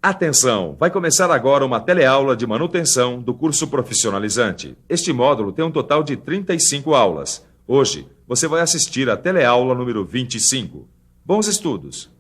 Atenção! Vai começar agora uma teleaula de manutenção do curso profissionalizante. Este módulo tem um total de 35 aulas. Hoje, você vai assistir a teleaula número 25. Bons estudos!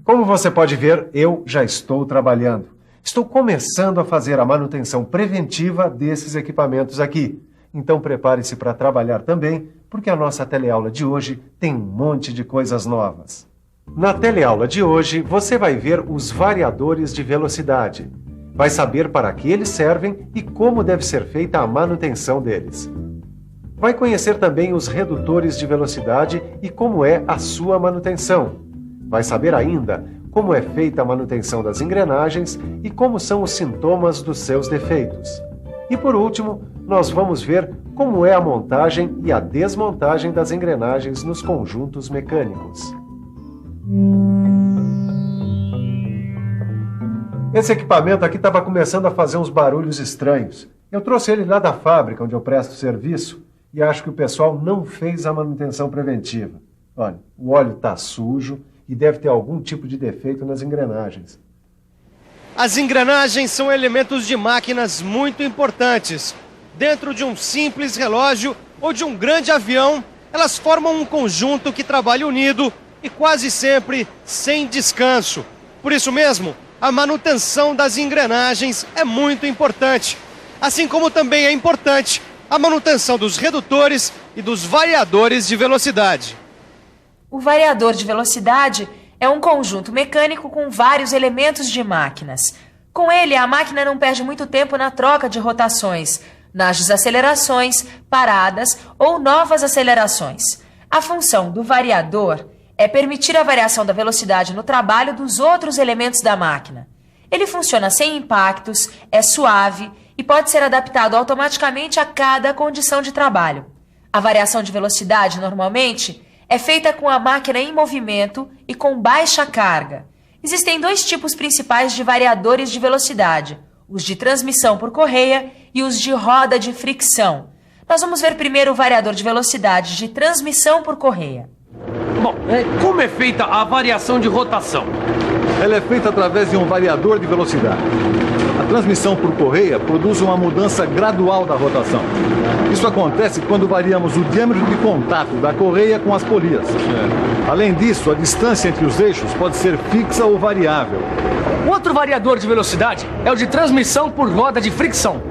Como você pode ver, eu já estou trabalhando. Estou começando a fazer a manutenção preventiva desses equipamentos aqui. Então prepare-se para trabalhar também, porque a nossa teleaula de hoje tem um monte de coisas novas. Na teleaula de hoje, você vai ver os variadores de velocidade. Vai saber para que eles servem e como deve ser feita a manutenção deles. Vai conhecer também os redutores de velocidade e como é a sua manutenção. Vai saber ainda como é feita a manutenção das engrenagens e como são os sintomas dos seus defeitos. E por último, nós vamos ver como é a montagem e a desmontagem das engrenagens nos conjuntos mecânicos. Esse equipamento aqui estava começando a fazer uns barulhos estranhos. Eu trouxe ele lá da fábrica onde eu presto serviço e acho que o pessoal não fez a manutenção preventiva. Olha, o óleo está sujo e deve ter algum tipo de defeito nas engrenagens. As engrenagens são elementos de máquinas muito importantes. Dentro de um simples relógio ou de um grande avião, elas formam um conjunto que trabalha unido e quase sempre sem descanso. Por isso mesmo, a manutenção das engrenagens é muito importante. Assim como também é importante a manutenção dos redutores e dos variadores de velocidade. O variador de velocidade é um conjunto mecânico com vários elementos de máquinas. Com ele, a máquina não perde muito tempo na troca de rotações, nas desacelerações, paradas ou novas acelerações. A função do variador é permitir a variação da velocidade no trabalho dos outros elementos da máquina. Ele funciona sem impactos, é suave e pode ser adaptado automaticamente a cada condição de trabalho. A variação de velocidade, normalmente, é feita com a máquina em movimento e com baixa carga. Existem dois tipos principais de variadores de velocidade, os de transmissão por correia e os de roda de fricção. Nós vamos ver primeiro o variador de velocidade de transmissão por correia. Bom, como é feita a variação de rotação? Ela é feita através de um variador de velocidade. A transmissão por correia produz uma mudança gradual da rotação. Isso acontece quando variamos o diâmetro de contato da correia com as polias. Além disso, a distância entre os eixos pode ser fixa ou variável. Outro variador de velocidade é o de transmissão por roda de fricção.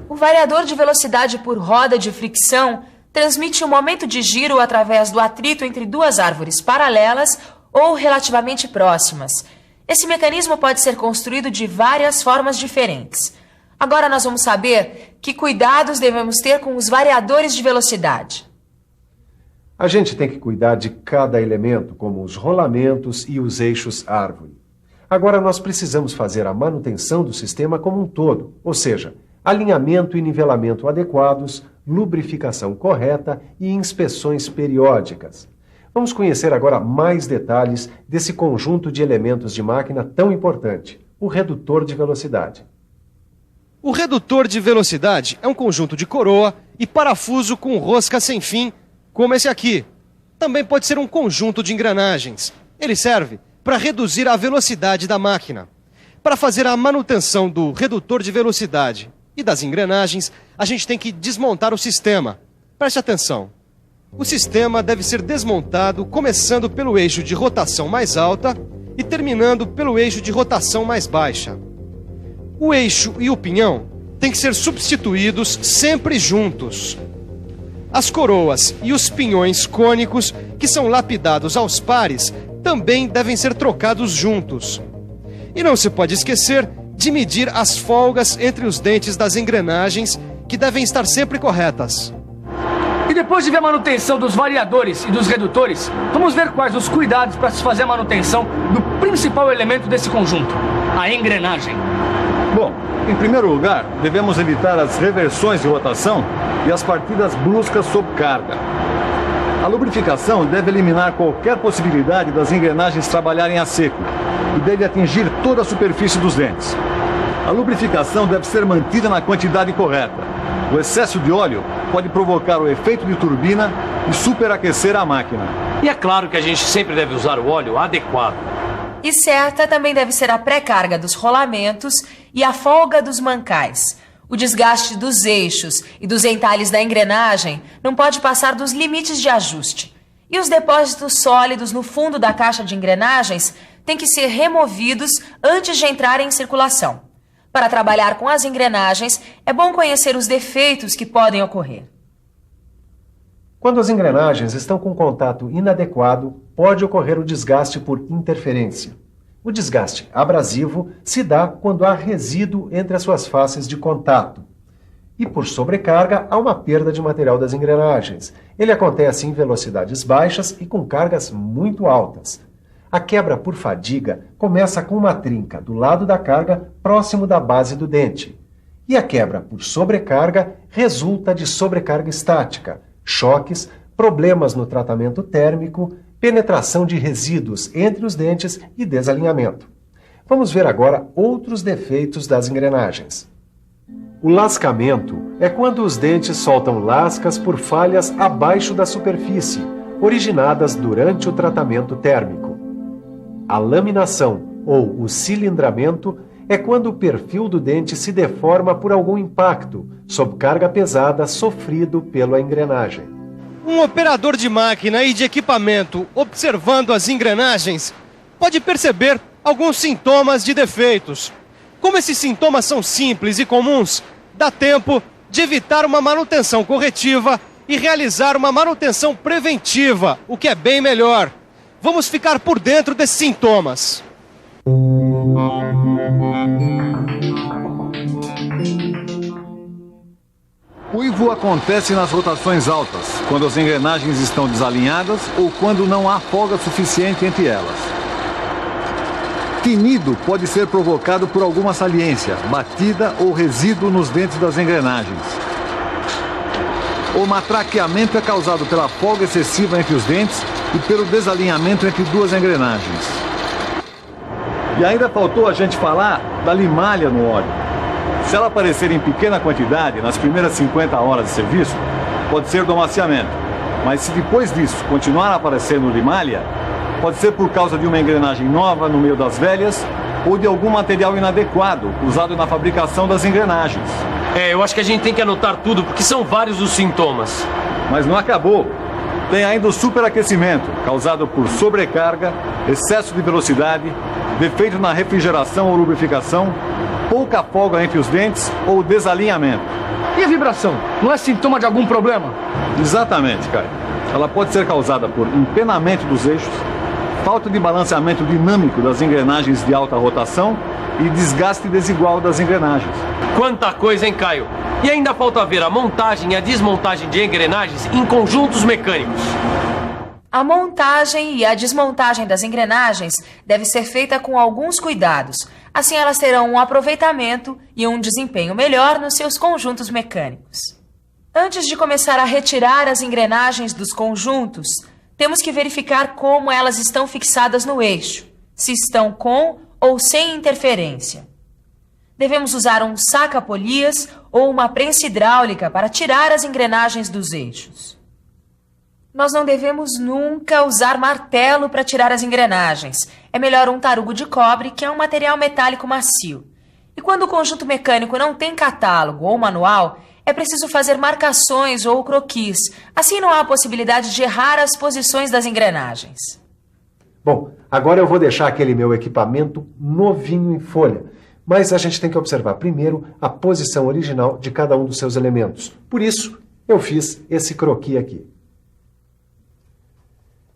O variador de velocidade por roda de fricção transmite o momento de giro através do atrito entre duas árvores paralelas ou relativamente próximas. Esse mecanismo pode ser construído de várias formas diferentes. Agora nós vamos saber que cuidados devemos ter com os variadores de velocidade. A gente tem que cuidar de cada elemento, como os rolamentos e os eixos árvore. Agora nós precisamos fazer a manutenção do sistema como um todo, ou seja, alinhamento e nivelamento adequados, lubrificação correta e inspeções periódicas. Vamos conhecer agora mais detalhes desse conjunto de elementos de máquina tão importante, o redutor de velocidade. O redutor de velocidade é um conjunto de coroa e parafuso com rosca sem fim, como esse aqui. Também pode ser um conjunto de engrenagens. Ele serve para reduzir a velocidade da máquina. Para fazer a manutenção do redutor de velocidade e das engrenagens, a gente tem que desmontar o sistema. Preste atenção. O sistema deve ser desmontado começando pelo eixo de rotação mais alta e terminando pelo eixo de rotação mais baixa. O eixo e o pinhão têm que ser substituídos sempre juntos. As coroas e os pinhões cônicos, que são lapidados aos pares, também devem ser trocados juntos. E não se pode esquecer de medir as folgas entre os dentes das engrenagens, que devem estar sempre corretas. E depois de ver a manutenção dos variadores e dos redutores, vamos ver quais os cuidados para se fazer a manutenção do principal elemento desse conjunto, a engrenagem. Bom, em primeiro lugar, devemos evitar as reversões de rotação e as partidas bruscas sob carga. A lubrificação deve eliminar qualquer possibilidade das engrenagens trabalharem a seco e deve atingir toda a superfície dos dentes. A lubrificação deve ser mantida na quantidade correta. O excesso de óleo pode provocar o efeito de turbina e superaquecer a máquina. E é claro que a gente sempre deve usar o óleo adequado. E certa também deve ser a pré-carga dos rolamentos e a folga dos mancais. O desgaste dos eixos e dos entalhes da engrenagem não pode passar dos limites de ajuste. E os depósitos sólidos no fundo da caixa de engrenagens têm que ser removidos antes de entrarem em circulação. Para trabalhar com as engrenagens, é bom conhecer os defeitos que podem ocorrer. Quando as engrenagens estão com contato inadequado, pode ocorrer o desgaste por interferência. O desgaste abrasivo se dá quando há resíduo entre as suas faces de contato. E por sobrecarga, há uma perda de material das engrenagens. Ele acontece em velocidades baixas e com cargas muito altas. A quebra por fadiga começa com uma trinca do lado da carga próximo da base do dente. E a quebra por sobrecarga resulta de sobrecarga estática, choques, problemas no tratamento térmico, penetração de resíduos entre os dentes e desalinhamento. Vamos ver agora outros defeitos das engrenagens. O lascamento é quando os dentes soltam lascas por falhas abaixo da superfície, originadas durante o tratamento térmico. A laminação, ou o cilindramento, é quando o perfil do dente se deforma por algum impacto, sob carga pesada sofrido pela engrenagem. Um operador de máquina e de equipamento observando as engrenagens pode perceber alguns sintomas de defeitos. Como esses sintomas são simples e comuns, dá tempo de evitar uma manutenção corretiva e realizar uma manutenção preventiva, o que é bem melhor. Vamos ficar por dentro desses sintomas. Uivo acontece nas rotações altas, quando as engrenagens estão desalinhadas ou quando não há folga suficiente entre elas. Tinido pode ser provocado por alguma saliência, batida ou resíduo nos dentes das engrenagens. O matraqueamento é causado pela folga excessiva entre os dentes e pelo desalinhamento entre duas engrenagens. E ainda faltou a gente falar da limalha no óleo. Se ela aparecer em pequena quantidade nas primeiras 50 horas de serviço, pode ser do amaciamento. Mas se depois disso continuar aparecendo limalha, pode ser por causa de uma engrenagem nova no meio das velhas ou de algum material inadequado usado na fabricação das engrenagens. Eu acho que a gente tem que anotar tudo, porque são vários os sintomas. Mas não acabou. Tem ainda o superaquecimento, causado por sobrecarga, excesso de velocidade, defeito na refrigeração ou lubrificação, pouca folga entre os dentes ou desalinhamento. E a vibração? Não é sintoma de algum problema? Exatamente, Caio. Ela pode ser causada por empenamento dos eixos, falta de balanceamento dinâmico das engrenagens de alta rotação e desgaste desigual das engrenagens. Quanta coisa, hein, Caio? E ainda falta ver a montagem e a desmontagem de engrenagens em conjuntos mecânicos. A montagem e a desmontagem das engrenagens deve ser feita com alguns cuidados. Assim elas terão um aproveitamento e um desempenho melhor nos seus conjuntos mecânicos. Antes de começar a retirar as engrenagens dos conjuntos, temos que verificar como elas estão fixadas no eixo, se estão com ou sem interferência. Devemos usar um saca-polias ou uma prensa hidráulica para tirar as engrenagens dos eixos. Nós não devemos nunca usar martelo para tirar as engrenagens. É melhor um tarugo de cobre, que é um material metálico macio. E quando o conjunto mecânico não tem catálogo ou manual, é preciso fazer marcações ou croquis. Assim não há possibilidade de errar as posições das engrenagens. Bom, agora eu vou deixar aquele meu equipamento novinho em folha. Mas a gente tem que observar primeiro a posição original de cada um dos seus elementos. Por isso, eu fiz esse croquis aqui.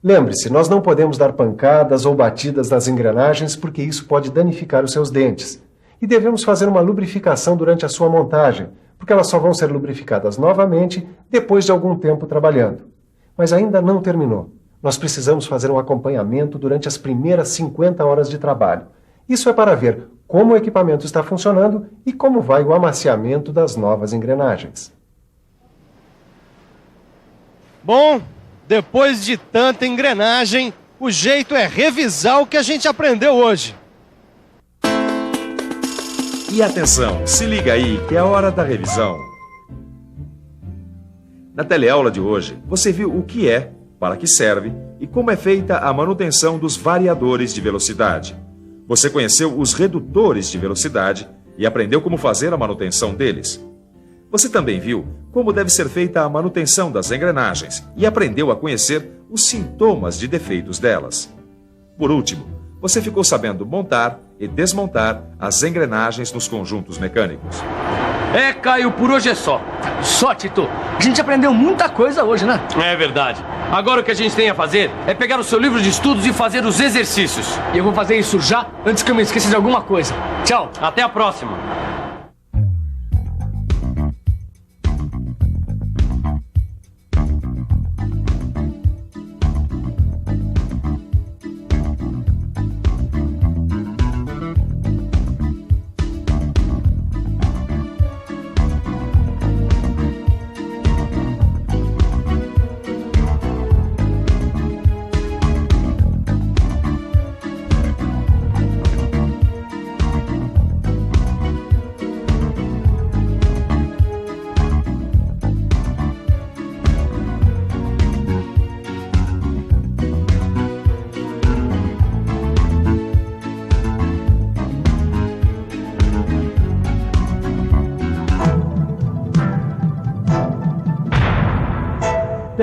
Lembre-se, nós não podemos dar pancadas ou batidas nas engrenagens porque isso pode danificar os seus dentes. E devemos fazer uma lubrificação durante a sua montagem, porque elas só vão ser lubrificadas novamente depois de algum tempo trabalhando. Mas ainda não terminou. Nós precisamos fazer um acompanhamento durante as primeiras 50 horas de trabalho. Isso é para ver como o equipamento está funcionando e como vai o amaciamento das novas engrenagens. Bom, depois de tanta engrenagem, o jeito é revisar o que a gente aprendeu hoje. E atenção, se liga aí que é a hora da revisão. Na teleaula de hoje, você viu o que é, para que serve e como é feita a manutenção dos variadores de velocidade. Você conheceu os redutores de velocidade e aprendeu como fazer a manutenção deles. Você também viu como deve ser feita a manutenção das engrenagens e aprendeu a conhecer os sintomas de defeitos delas. Por último, você ficou sabendo montar e desmontar as engrenagens nos conjuntos mecânicos. Caio, por hoje é só. Só, Tito. A gente aprendeu muita coisa hoje, né? É verdade. Agora o que a gente tem a fazer é pegar o seu livro de estudos e fazer os exercícios. E eu vou fazer isso já, antes que eu me esqueça de alguma coisa. Tchau. Até a próxima.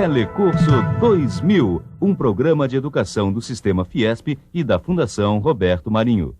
Telecurso 2000, um programa de educação do Sistema Fiesp e da Fundação Roberto Marinho.